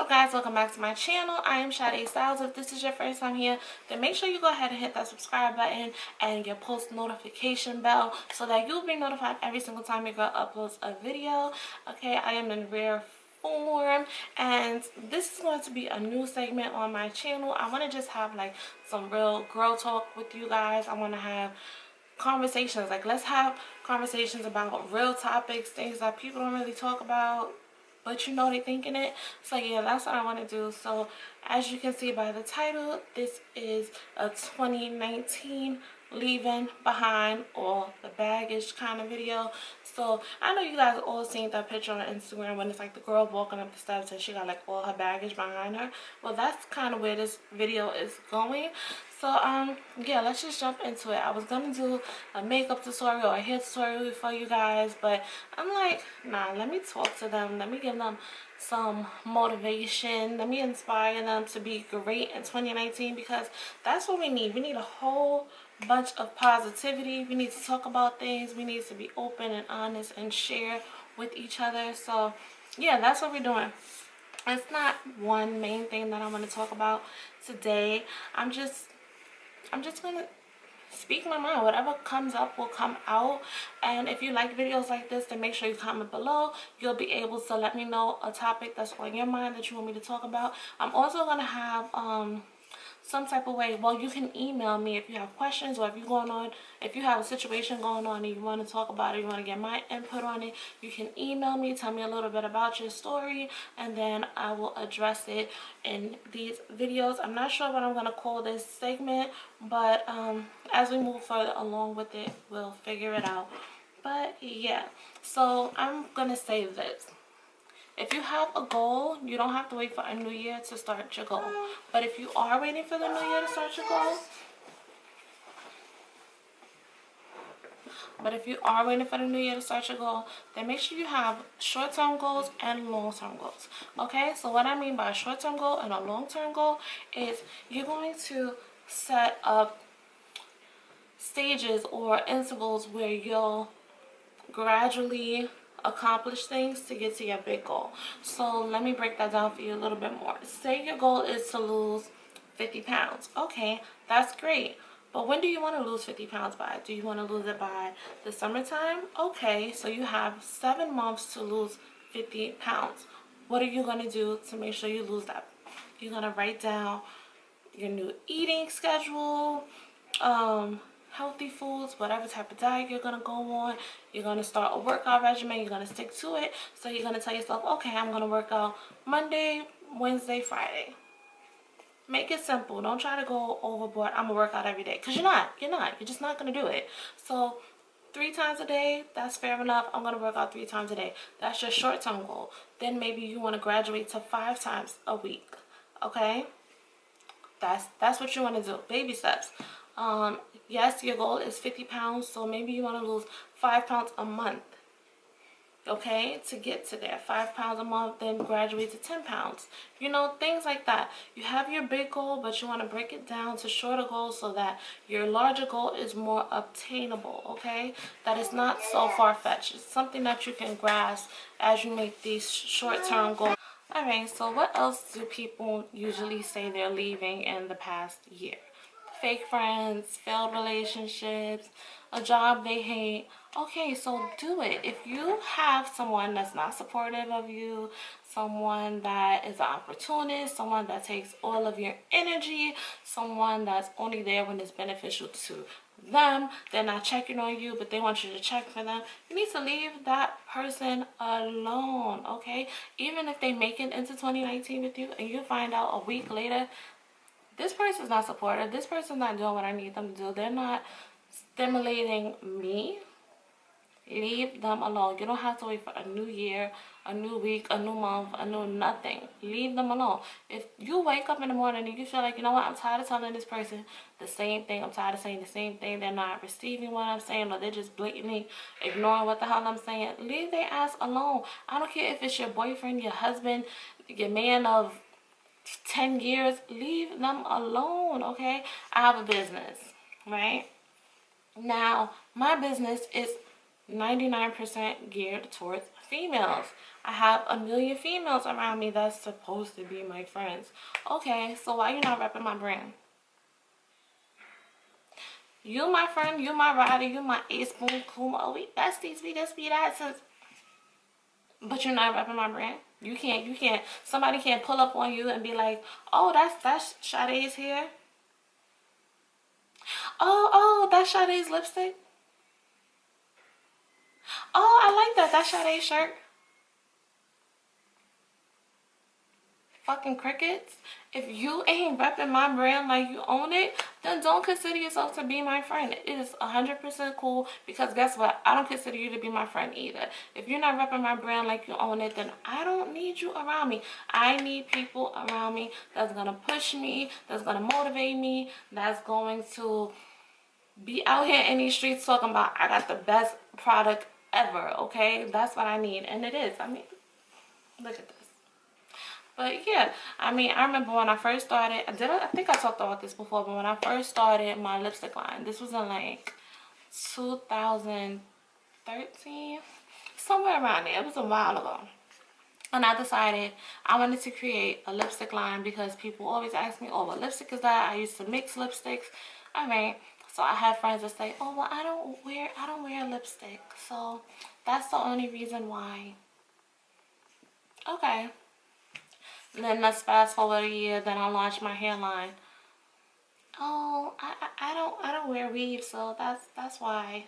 up, guys? Welcome back to my channel. I am Sade Styles. If this is your first time here, then make sure you go ahead and hit that subscribe button and your post notification bell so that you'll be notified every single time your girl uploads a video. Okay, I am in rare form, and this is going to be a new segment on my channel. I want to just have like some real girl talk with you guys. I want to have conversations, like let's have conversations about real topics, things that people don't really talk about, but you know they thinking it. So yeah, that's what I want to do. So as you can see by the title, this is a 2019 leaving behind all the baggage kind of video. So I know you guys all seen that picture on Instagram when it's like the girl walking up the steps and she got like all her baggage behind her. Well, that's kind of where this video is going. So yeah, let's just jump into it. I was gonna do a makeup tutorial or a hair tutorial for you guys, but I'm like, nah, let me talk to them, let me give them some motivation, let me inspire them to be great in 2019, because that's what we need. We need a whole bunch of positivity. We need to talk about things. We need to be open and honest and share with each other. So yeah, that's what we're doing. It's not one main thing that I want to talk about today. I'm just gonna speak my mind. Whatever comes up will come out. And if you like videos like this, then make sure you comment below. You'll be able to let me know a topic that's on your mind that you want me to talk about. I'm also gonna have some type of way, well, you can email me if you have questions, or if you have a situation going on and you want to talk about it, you want to get my input on it, you can email me, tell me a little bit about your story, and then I will address it in these videos. I'm not sure what I'm going to call this segment, but as we move further along with it, we'll figure it out. But yeah, so I'm going to say this. If you have a goal, you don't have to wait for a new year to start your goal. But if you are waiting for the new year to start your goal, then make sure you have short-term goals and long-term goals. Okay, so what I mean by a short-term goal and a long-term goal is you're going to set up stages or intervals where you'll gradually accomplish things to get to your big goal. So let me break that down for you a little bit more. Say your goal is to lose 50 pounds. Okay, that's great. But when do you want to lose 50 pounds by? Do you want to lose it by the summertime? Okay, so you have 7 months to lose 50 pounds. What are you going to do to make sure you lose that? You're going to write down your new eating schedule, healthy foods, whatever type of diet you're going to go on. You're going to start a workout regimen. You're going to stick to it. So you're going to tell yourself, okay, I'm going to work out Monday, Wednesday, Friday. Make it simple. Don't try to go overboard. I'm going to work out every day. Because you're not. You're just not going to do it. So 3 times a day, that's fair enough. I'm going to work out 3 times a day. That's your short-term goal. Then maybe you want to graduate to 5 times a week. Okay? That's what you want to do. Baby steps. Yes, your goal is 50 pounds, so maybe you want to lose 5 pounds a month, okay, to get to there. 5 pounds a month, then graduate to 10 pounds. You know, things like that. You have your big goal, but you want to break it down to shorter goals so that your larger goal is more obtainable, okay? That is not so far-fetched. It's something that you can grasp as you make these short-term goals. Alright, so what else do people usually say they're leaving in the past year? Fake friends, failed relationships, a job they hate. Okay, so do it. If you have someone that's not supportive of you, someone that is an opportunist, someone that takes all of your energy, someone that's only there when it's beneficial to them, they're not checking on you, but they want you to check for them, you need to leave that person alone, okay? Even if they make it into 2019 with you and you find out a week later this person's not supportive, this person's not doing what I need them to do, they're not stimulating me, leave them alone. You don't have to wait for a new year, a new week, a new month, a new nothing. Leave them alone. If you wake up in the morning and you feel like, you know what, I'm tired of telling this person the same thing, I'm tired of saying the same thing, they're not receiving what I'm saying, or they're just blatantly ignoring what the hell I'm saying, leave their ass alone. I don't care if it's your boyfriend, your husband, your man of 10 years, leave them alone, okay? I have a business, right? Now, my business is 99% geared towards females. I have a million females around me that's supposed to be my friends. Okay, so why you not repping my brand? You my friend, you my rider, you my ace, boom, cool. Oh, we besties, we this, we that. Since, but you're not repping my brand. You can't. Somebody can't pull up on you and be like, oh, that's Sade's hair. Oh, that's Sade's lipstick. Oh, I like that. That's Sade's shirt. Fucking crickets. If you ain't repping my brand like you own it, then don't consider yourself to be my friend. It is 100% cool, because guess what? I don't consider you to be my friend either. If you're not repping my brand like you own it, then I don't need you around me. I need people around me that's gonna push me, that's gonna motivate me, that's going to be out here in these streets talking about I got the best product ever. Okay, that's what I need, and it is. I mean, look at this. But yeah, I mean, I remember when I first started, I think I talked about this before, but when I first started my lipstick line, this was in like 2013, somewhere around there. It was a while ago. And I decided I wanted to create a lipstick line because people always ask me, oh, what lipstick is that? I used to mix lipsticks. I mean, so I have friends that say, oh, well, I don't wear lipstick. So that's the only reason why. Okay. And then let's fast forward a year, then I launched my hairline. Oh, I don't wear weave, so that's why.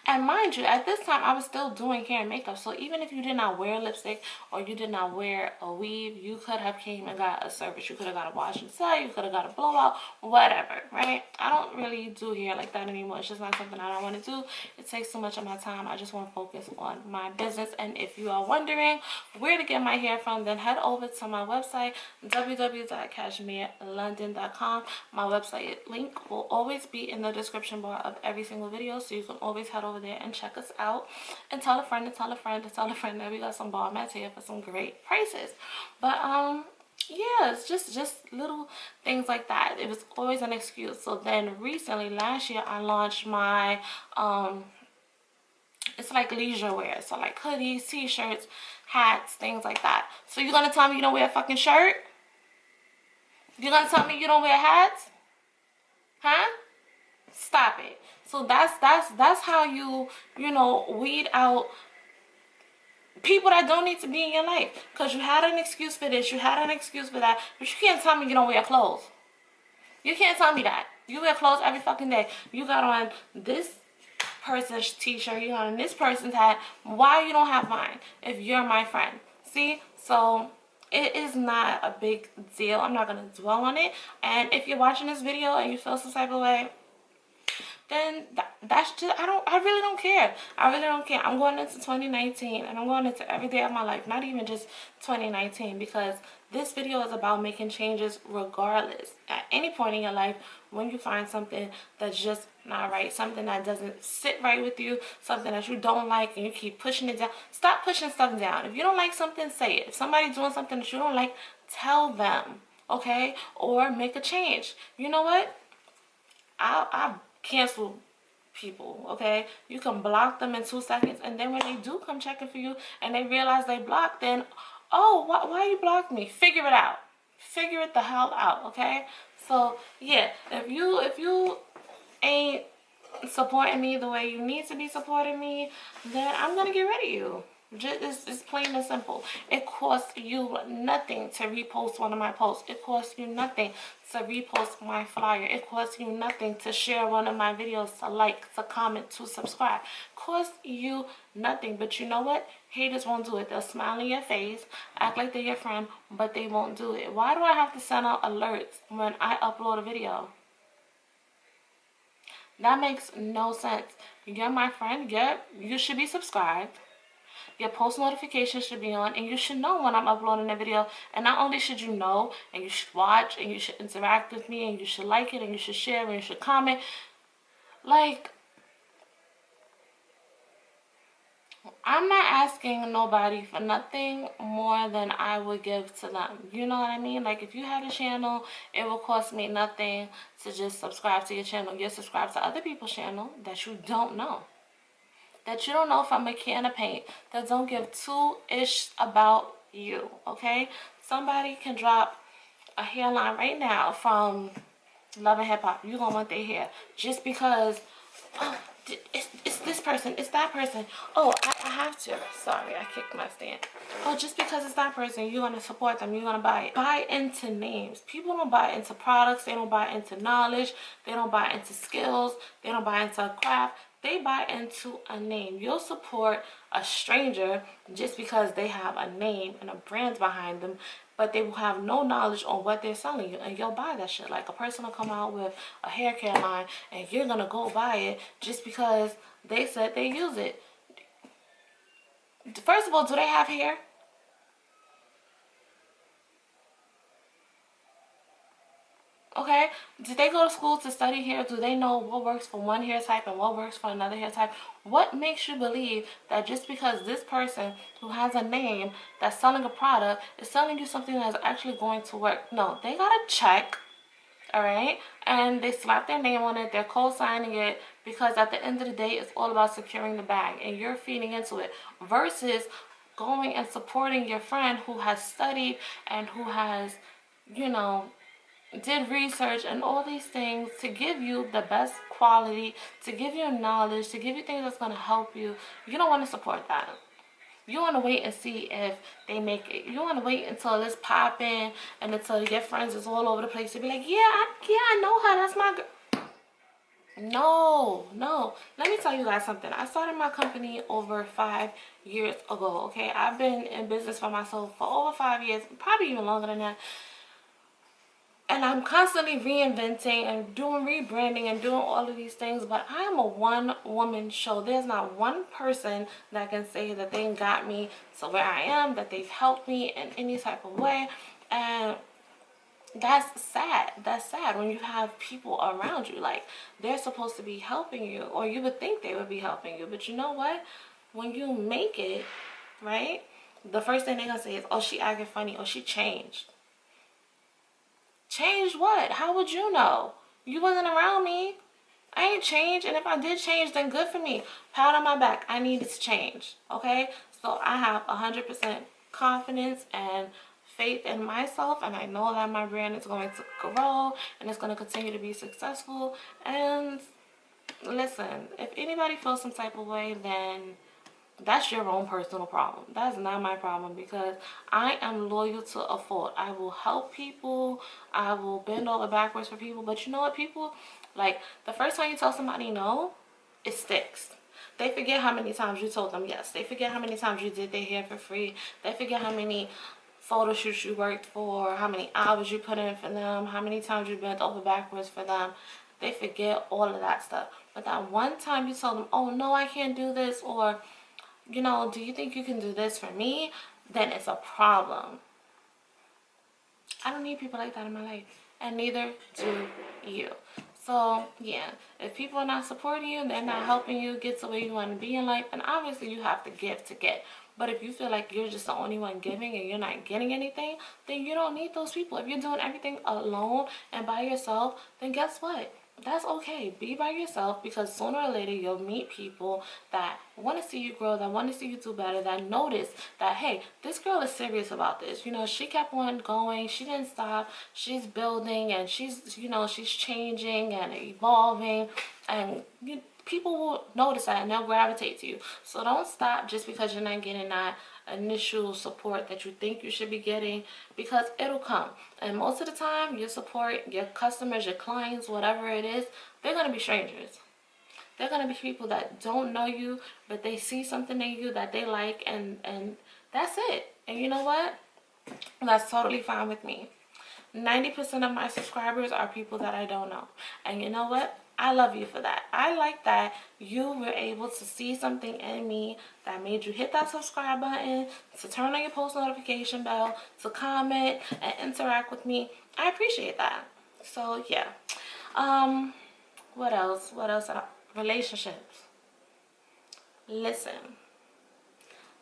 And mind you, at this time, I was still doing hair and makeup. So even if you did not wear lipstick or you did not wear a weave, you could have came and got a service. You could have got a wash and set. You could have got a blowout, whatever, right? I don't really do hair like that anymore. It's just not something I don't want to do. It takes so much of my time. I just want to focus on my business. And if you are wondering where to get my hair from, then head over to my website, www.cashmerelondon.com. My website link will always be in the description bar of every single video, so you can always head over there and check us out, and tell a friend to tell a friend to tell a friend that we got some ball mats here for some great prices. But yeah, it's just little things like that. It was always an excuse. So then recently, last year, I launched my it's like leisure wear, so like hoodies, t-shirts, hats, things like that. So you're gonna tell me you don't wear a fucking shirt? You're gonna tell me you don't wear hats? Huh? Stop it. So that's how you know, weed out people that don't need to be in your life. Because you had an excuse for this, you had an excuse for that, but you can't tell me you don't wear clothes. You can't tell me that. You wear clothes every fucking day. You got on this person's t-shirt, you got on this person's hat. Why you don't have mine if you're my friend? See? So it is not a big deal. I'm not going to dwell on it. And if you're watching this video and you feel some type of way, then that's just, I really don't care. I really don't care. I'm going into 2019, and I'm going into every day of my life, not even just 2019, because this video is about making changes regardless. At any point in your life, when you find something that's just not right, something that doesn't sit right with you, something that you don't like, and you keep pushing it down, stop pushing stuff down. If you don't like something, say it. If somebody's doing something that you don't like, tell them, okay? Or make a change. You know what? I cancel people, okay? You can block them in 2 seconds, and then when they do come checking for you and they realize they blocked, then, oh, why you blocked me? Figure it out. Figure it the hell out, okay? So yeah, if you ain't supporting me the way you need to be supporting me, then I'm gonna get rid of you. Just, it's plain and simple. It costs you nothing to repost one of my posts. It costs you nothing to repost my flyer. It costs you nothing to share one of my videos, to like, to comment, to subscribe. It costs you nothing. But you know what? Haters won't do it. They'll smile in your face, act like they're your friend, but they won't do it. Why do I have to send out alerts when I upload a video? That makes no sense. You're my friend. You should be subscribed. Your post notifications should be on, and you should know when I'm uploading a video. And not only should you know, and you should watch, and you should interact with me, and you should like it, and you should share, and you should comment. Like, I'm not asking nobody for nothing more than I would give to them. You know what I mean? Like, if you have a channel, it will cost me nothing to just subscribe to your channel. You're subscribed to other people's channel that you don't know. that you don't know from a can of paint, that don't give two ish about you, okay? Somebody can drop a hairline right now from Love and Hip Hop. You gonna want their hair just because, oh, it's this person, it's that person. Oh, I have to. Sorry, I kicked my stand. Oh, just because it's that person, you're gonna support them. You're gonna buy it. Buy into names. People don't buy into products. They don't buy into knowledge. They don't buy into skills. They don't buy into a craft. They buy into a name. You'll support a stranger just because they have a name and a brand behind them, but they will have no knowledge on what they're selling you, and you'll buy that shit. Like, a person will come out with a hair care line and you're gonna go buy it just because they said they use it. First of all, do they have hair? Okay, did they go to school to study hair? Do they know what works for one hair type and what works for another hair type? What makes you believe that just because this person who has a name that's selling a product is selling you something that's actually going to work? No, they got a check, all right, and they slap their name on it. They're co-signing it because at the end of the day, it's all about securing the bag, and you're feeding into it versus going and supporting your friend who has studied and who has, you know, did research and all these things to give you the best quality, to give you knowledge, to give you things that's going to help you. You don't want to support that. You want to wait and see if they make it. You want to wait until it's popping and until your friends is all over the place to be like, I know her. That's my girl. No, no. Let me tell you guys something. I started my company over 5 years ago, okay? I've been in business for myself for over 5 years, probably even longer than that. And I'm constantly reinventing and doing rebranding and doing all of these things. But I am a one-woman show. There's not one person that can say that they got me to where I am, that they've helped me in any type of way. And that's sad. That's sad when you have people around you. Like, they're supposed to be helping you, or you would think they would be helping you. But you know what? When you make it, right, the first thing they're going to say is, oh, she acting funny, or she changed. Changed what? How would you know? You wasn't around me. I ain't changed, and if I did change, then good for me. Pat on my back. I needed to change, okay? So I have 100% confidence and faith in myself, and I know that my brand is going to grow, and it's going to continue to be successful. And listen, if anybody feels some type of way, then that's your own personal problem. That's not my problem, because I am loyal to a fault. I will help people. I will bend over backwards for people. But you know what, people? Like, the first time you tell somebody no, it sticks. They forget how many times you told them yes. They forget how many times you did their hair for free. They forget how many photo shoots you worked for, how many hours you put in for them, how many times you bent over backwards for them. They forget all of that stuff. But that one time you told them, oh, no, I can't do this, or, you know, do you think you can do this for me? Then it's a problem. I don't need people like that in my life, and neither do you. So yeah, if people are not supporting you, they're not helping you get to where you want to be in life, and obviously you have to give to get. But if you feel like you're just the only one giving and you're not getting anything, then you don't need those people. If you're doing everything alone and by yourself, then guess what? That's okay. Be by yourself, because sooner or later you'll meet people that want to see you grow, that want to see you do better, that notice that, hey, this girl is serious about this. You know, she kept on going. She didn't stop. She's building, and she's, you know, she's changing and evolving, and people will notice that and they'll gravitate to you. So don't stop just because you're not getting that initial support that you think you should be getting, because it'll come. And most of the time, your support, your customers, your clients, whatever it is, they're going to be strangers. They're going to be people that don't know you, but they see something in you that they like, and that's it. And you know what? That's totally fine with me. 90% of my subscribers are people that I don't know. And you know what? I love you for that. I like that you were able to see something in me that made you hit that subscribe button, to turn on your post notification bell, to comment and interact with me. I appreciate that. So yeah. What else? What else? Relationships. Listen.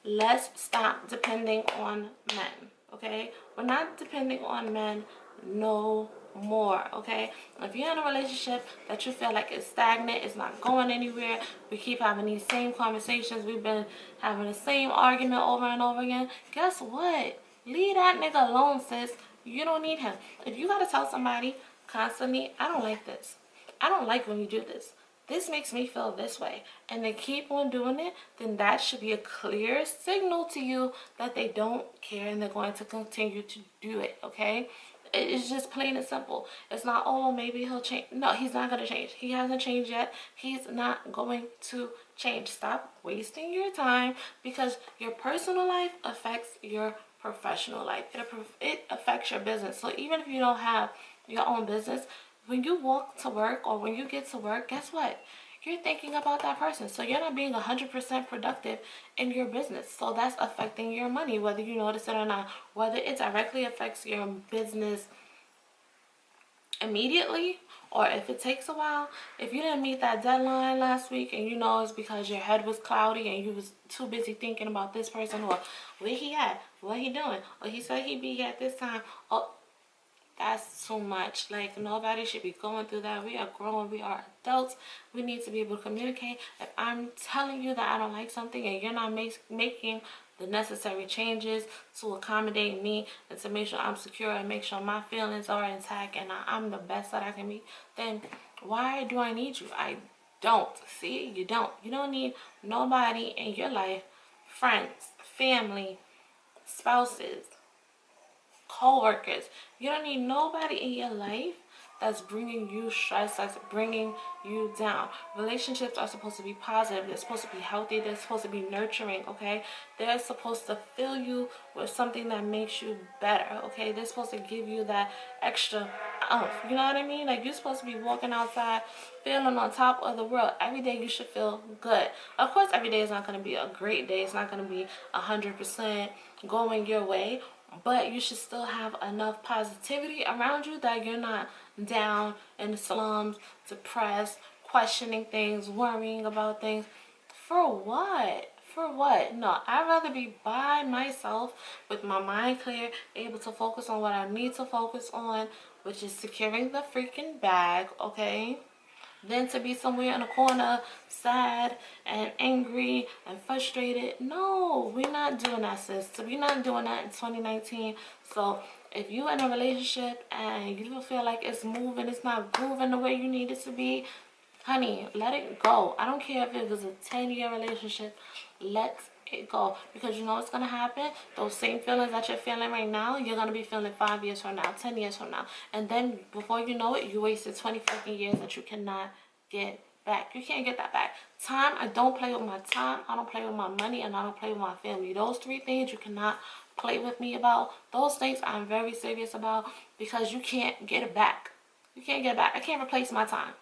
Let's stop depending on men. Okay? We're not depending on men no more, okay? If you're in a relationship that you feel like it's stagnant, it's not going anywhere, we keep having these same conversations, we've been having the same argument over and over again, guess what? Leave that nigga alone, sis. You don't need him. If you gotta tell somebody constantly, I don't like this, I don't like when you do this, this makes me feel this way, and they keep on doing it, then that should be a clear signal to you that they don't care and they're going to continue to do it, okay? It's just plain and simple. It's not, oh, maybe he'll change. No, he's not going to change. He hasn't changed yet. He's not going to change. Stop wasting your time, because your personal life affects your professional life. It affects your business. So even if you don't have your own business, when you walk to work or when you get to work, guess what? You're thinking about that person. So you're not being 100% productive in your business. So that's affecting your money, whether you notice it or not. Whether it directly affects your business immediately or if it takes a while. If you didn't meet that deadline last week and you know it's because your head was cloudy and you was too busy thinking about this person, or where he at, what he doing, or he said he'd be here at this time, oh, that's too much. Like, nobody should be going through that. We are grown. We are adults. We need to be able to communicate. If I'm telling you that I don't like something and you're not making the necessary changes to accommodate me and to make sure I'm secure and make sure my feelings are intact and I'm the best that I can be, then why do I need you? I don't. See? You don't. You don't need nobody in your life, friends, family, spouses, co-workers. You don't need nobody in your life that's bringing you stress, that's bringing you down. Relationships are supposed to be positive. They're supposed to be healthy. They're supposed to be nurturing, okay? They're supposed to fill you with something that makes you better, okay? They're supposed to give you that extra oomph, you know what I mean? Like, you're supposed to be walking outside feeling on top of the world. Every day you should feel good. Of course, every day is not going to be a great day. It's not going to be 100% going your way, but you should still have enough positivity around you that you're not down in the slums, depressed, questioning things, worrying about things. For what? For what? No, I'd rather be by myself with my mind clear, able to focus on what I need to focus on, which is securing the freaking bag, okay? Than to be somewhere in a corner sad and angry and frustrated. No, we're not doing that, sis. So we're not doing that in 2019. So if you're in a relationship and you don't feel like it's moving, it's not grooving the way you need it to be, honey, let it go. I don't care if it was a 10-year relationship. Let it go. Because you know what's going to happen? Those same feelings that you're feeling right now, you're going to be feeling 5 years from now, 10 years from now. And then before you know it, you wasted 20 fucking years that you cannot get back. You can't get that back. Time, I don't play with my time. I don't play with my money. And I don't play with my family. Those three things you cannot play with me about. Those things I'm very serious about, because you can't get it back. You can't get it back. I can't replace my time.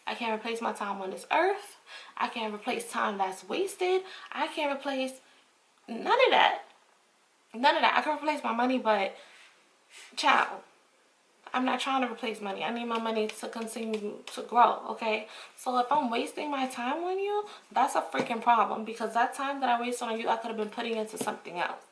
I can't replace my time on this earth. I can't replace time that's wasted. I can't replace none of that. None of that. I can replace my money, but child, I'm not trying to replace money. I need my money to continue to grow, okay? So if I'm wasting my time on you, that's a freaking problem, because that time that I wasted on you, I could have been putting into something else,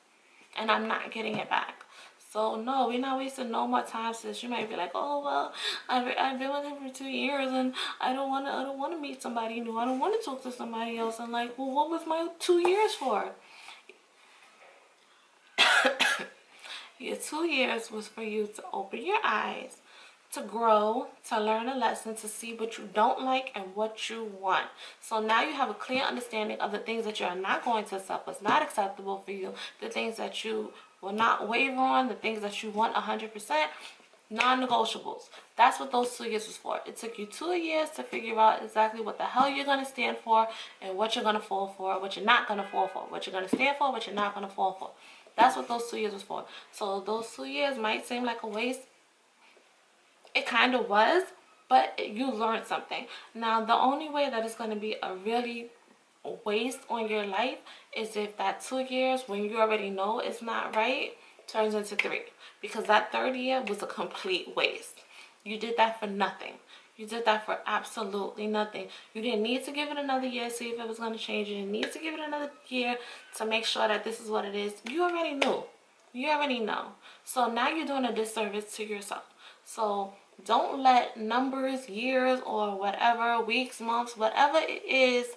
and I'm not getting it back. So no, we're not wasting no more time, sis. You might be like, oh well, I've been with him for 2 years and I don't want to meet somebody new. I don't want to talk to somebody else. And like, well, what was my 2 years for? Your 2 years was for you to open your eyes, to grow, to learn a lesson, to see what you don't like and what you want. So now you have a clear understanding of the things that you are not going to accept, what's not acceptable for you, the things that you will not waver on, the things that you want 100%, non-negotiables. That's what those 2 years was for. It took you 2 years to figure out exactly what the hell you're going to stand for and what you're going to fall for, what you're not going to fall for, what you're going to stand for, what you're not going to fall for. That's what those 2 years was for. So those 2 years might seem like a waste. It kind of was, but you learned something. Now, the only way that it's going to be a really waste on your life is if that 2 years, when you already know it's not right, turns into 3. Because that third year was a complete waste. You did that for nothing. You did that for absolutely nothing. You didn't need to give it another year, see if it was going to change. You didn't need to give it another year to make sure that this is what it is. You already knew. You already know. So now you're doing a disservice to yourself. So don't let numbers, years, or whatever, weeks, months, whatever it is,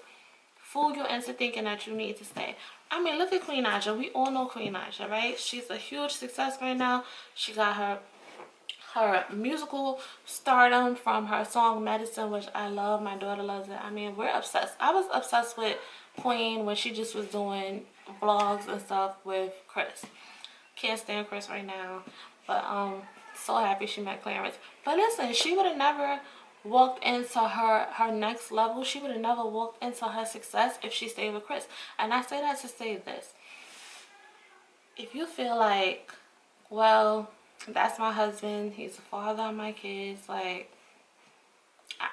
fool you into thinking that you need to stay. I mean, look at Queen Naija. We all know Queen Naija, right? She's a huge success right now. She got her musical stardom from her song Medicine, which I love. My daughter loves it. I mean, we're obsessed. I was obsessed with Queen when she just was doing vlogs and stuff with Chris. Can't stand Chris right now, but so happy she met Clarence. But listen, she would have never walked into her next level. She would have never walked into her success if she stayed with Chris. And I say that to say this: if you feel like, well, that's my husband, he's the father of my kids, like,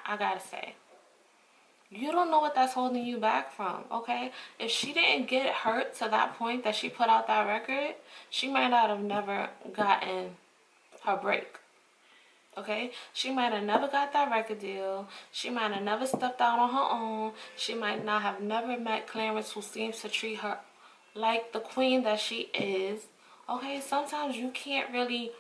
I gotta say, you don't know what that's holding you back from, okay? If she didn't get hurt to that point that she put out that record, she might not have never gotten her break, okay? She might have never got that record deal. She might have never stepped out on her own. She might not have never met Clarence, who seems to treat her like the queen that she is, okay? Sometimes you can't really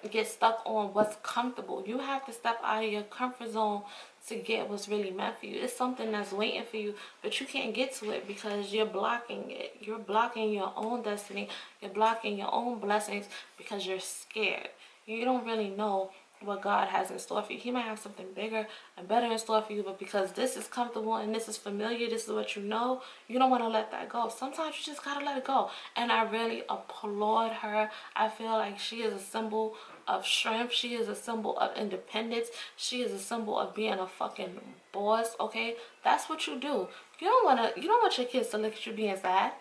get stuck on what's comfortable. You have to step out of your comfort zone to get what's really meant for you. It's something that's waiting for you, but you can't get to it because you're blocking it. You're blocking your own destiny. You're blocking your own blessings because you're scared. You don't really know what God has in store for you. He might have something bigger and better in store for you, but because this is comfortable and this is familiar, this is what you know, you don't want to let that go. Sometimes you just gotta let it go. And I really applaud her. I feel like she is a symbol of strength. She is a symbol of independence. She is a symbol of being a fucking boss, okay? That's what you do. You don't want your kids to look at you being sad.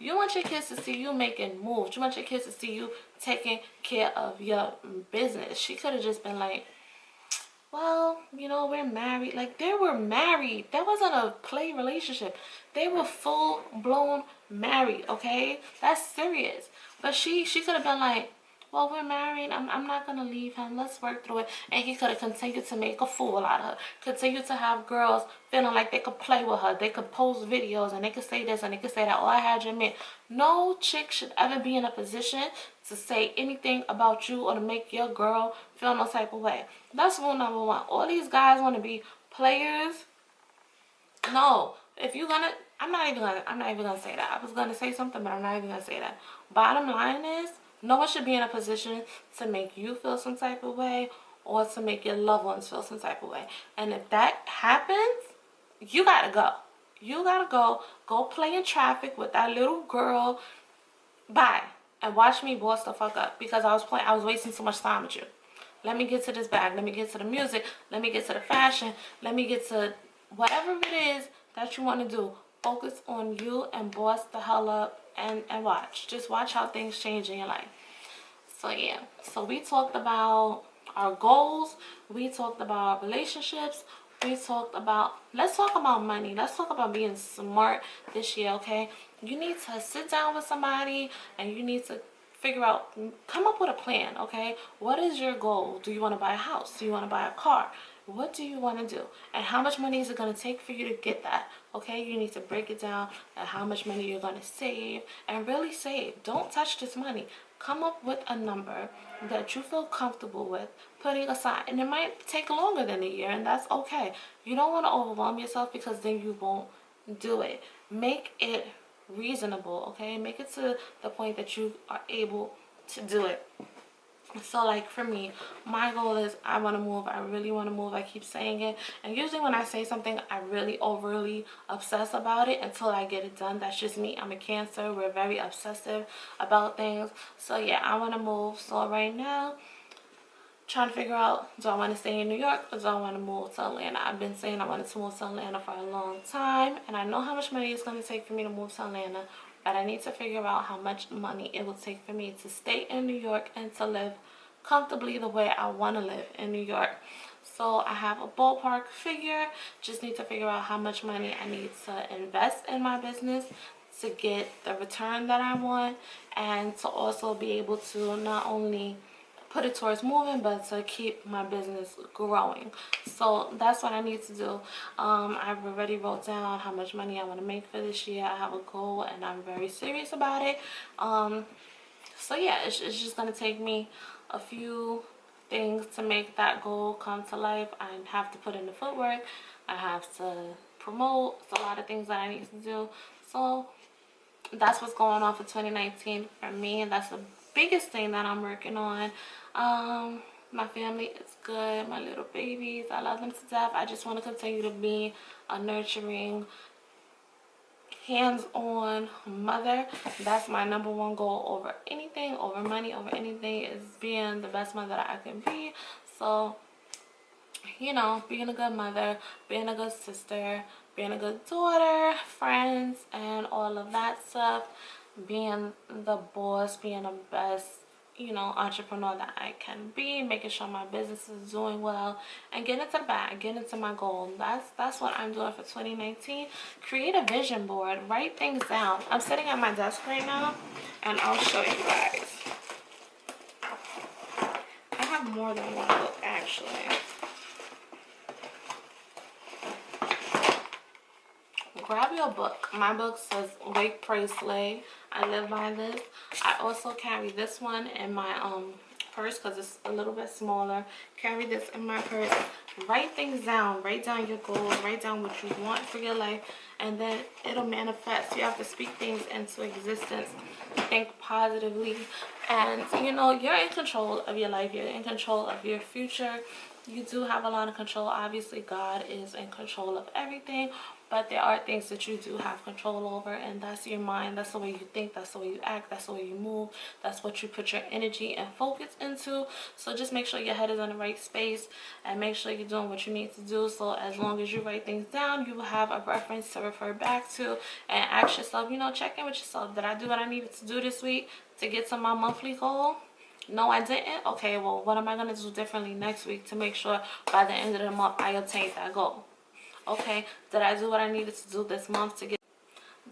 You want your kids to see you making moves. You want your kids to see you taking care of your business. She could have just been like, well, you know, we're married. Like, they were married. That wasn't a play relationship. They were full-blown married, okay? That's serious. But she could have been like, well, we're married. I'm not going to leave him. Let's work through it. And he could have continued to make a fool out of her. Continue to have girls feeling like they could play with her. They could post videos and they could say this and they could say that. Oh, I had your man. No chick should ever be in a position to say anything about you or to make your girl feel no type of way. That's rule number one. All these guys want to be players. No. If you're going to... I'm not even gonna say that. I was gonna say something, but I'm not even gonna say that. Bottom line is, no one should be in a position to make you feel some type of way or to make your loved ones feel some type of way. And if that happens, you gotta go. You gotta go. Go play in traffic with that little girl. Bye. And watch me boss the fuck up because I was wasting so much time with you. Let me get to this bag. Let me get to the music. Let me get to the fashion. Let me get to whatever it is that you want to do. Focus on you and boss the hell up and watch. Just watch how things change in your life. So yeah. So we talked about our goals. We talked about relationships. We talked about, let's talk about money. Let's talk about being smart this year, okay? You need to sit down with somebody and you need to figure out, come up with a plan, okay? What is your goal? Do you want to buy a house? Do you want to buy a car? What do you want to do? And how much money is it going to take for you to get that? Okay, you need to break it down at how much money you're going to save and really save. Don't touch this money. Come up with a number that you feel comfortable with putting aside. And it might take longer than a year, and that's okay. You don't want to overwhelm yourself because then you won't do it. Make it reasonable, okay? Make it to the point that you are able to do it. So like for me, my goal is I want to move. I really want to move. I keep saying it, and usually when I say something, I really overly obsess about it until I get it done. That's just me. I'm a Cancer. We're very obsessive about things. So yeah, I want to move. So right now, trying to figure out, do I want to stay in New York or do I want to move to Atlanta? I've been saying I wanted to move to Atlanta for a long time, and I know how much money it's going to take for me to move to Atlanta, but I need to figure out how much money it will take for me to stay in New York and to live comfortably the way I want to live in New York. So I have a ballpark figure. Just need to figure out how much money I need to invest in my business to get the return that I want, and to also be able to not only put it towards moving but to keep my business growing. So that's what I need to do. I've already wrote down how much money I want to make for this year. I have a goal and I'm very serious about it. So yeah, it's just gonna take me a few things to make that goal come to life. I have to put in the footwork. I have to promote. It's a lot of things that I need to do. So that's what's going on for 2019 for me, and that's the biggest thing that I'm working on. My family is good. My little babies, I love them to death. I just want to continue to be a nurturing, hands-on mother. That's my number one goal over anything, over money, over anything, is being the best mother that I can be. So, you know, being a good mother, being a good sister, being a good daughter, friends, and all of that stuff, being the boss, being the best, you know, entrepreneur that I can be, making sure my business is doing well, and getting into the bag, getting into my goal. That's what I'm doing for 2019. Create a vision board, write things down. I'm sitting at my desk right now, and I'll show you guys. I have more than one book, actually. Grab your book. My book says Wake, Pray, Slay. I live by this. I also carry this one in my purse because it's a little bit smaller. Carry this in my purse. Write things down. Write down your goals. Write down what you want for your life, and then it'll manifest. You have to speak things into existence. Think positively, and you know, you're in control of your life. You're in control of your future. You do have a lot of control. Obviously, God is in control of everything, but there are things that you do have control over, and that's your mind. That's the way you think. That's the way you act. That's the way you move. That's what you put your energy and focus into. So just make sure your head is in the right space, and make sure you're doing what you need to do. So as long as you write things down, you will have a reference to refer back to, and ask yourself, you know, check in with yourself. Did I do what I needed to do this week to get to my monthly goal? No, I didn't. Okay, well, what am I going to do differently next week to make sure by the end of the month I obtain that goal? Okay, did I do what I needed to do this month to get?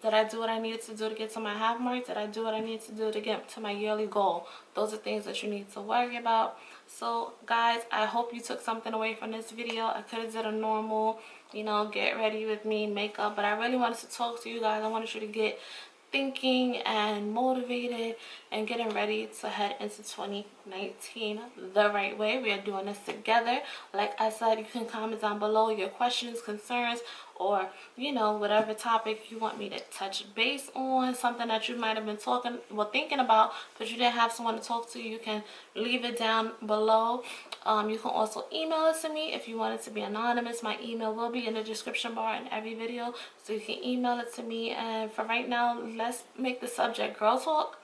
Did I do what I needed to do to get to my half mark? Did I do what I need to do to get to my yearly goal? Those are things that you need to worry about. So, guys, I hope you took something away from this video. I could have did a normal, you know, get ready with me, makeup, but I really wanted to talk to you guys. I wanted you to get thinking and motivated and getting ready to head into 2019 the right way. We are doing this together. Like I said, you can comment down below your questions, concerns, or you know, whatever topic you want me to touch base on, something that you might have been thinking about, but you didn't have someone to talk to. You can leave it down below. You can also email it to me if you want it to be anonymous. My email will be in the description bar in every video, so you can email it to me. And for right now, let's make the subject girl talk,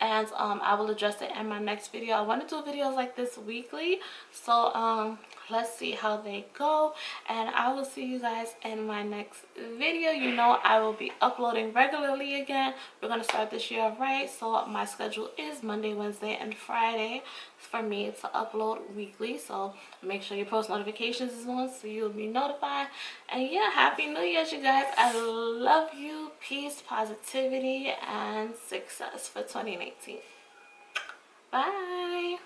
and I will address it in my next video. I want to do videos like this weekly, so let's see how they go, and I will see you guys in my next video. You know, I will be uploading regularly again. We're going to start this year right, so my schedule is Monday, Wednesday, and Friday for me to upload weekly. So make sure your post notifications is on so you'll be notified. And yeah, happy New Year's, you guys. I love you. Peace, positivity, and success for 2019. Bye.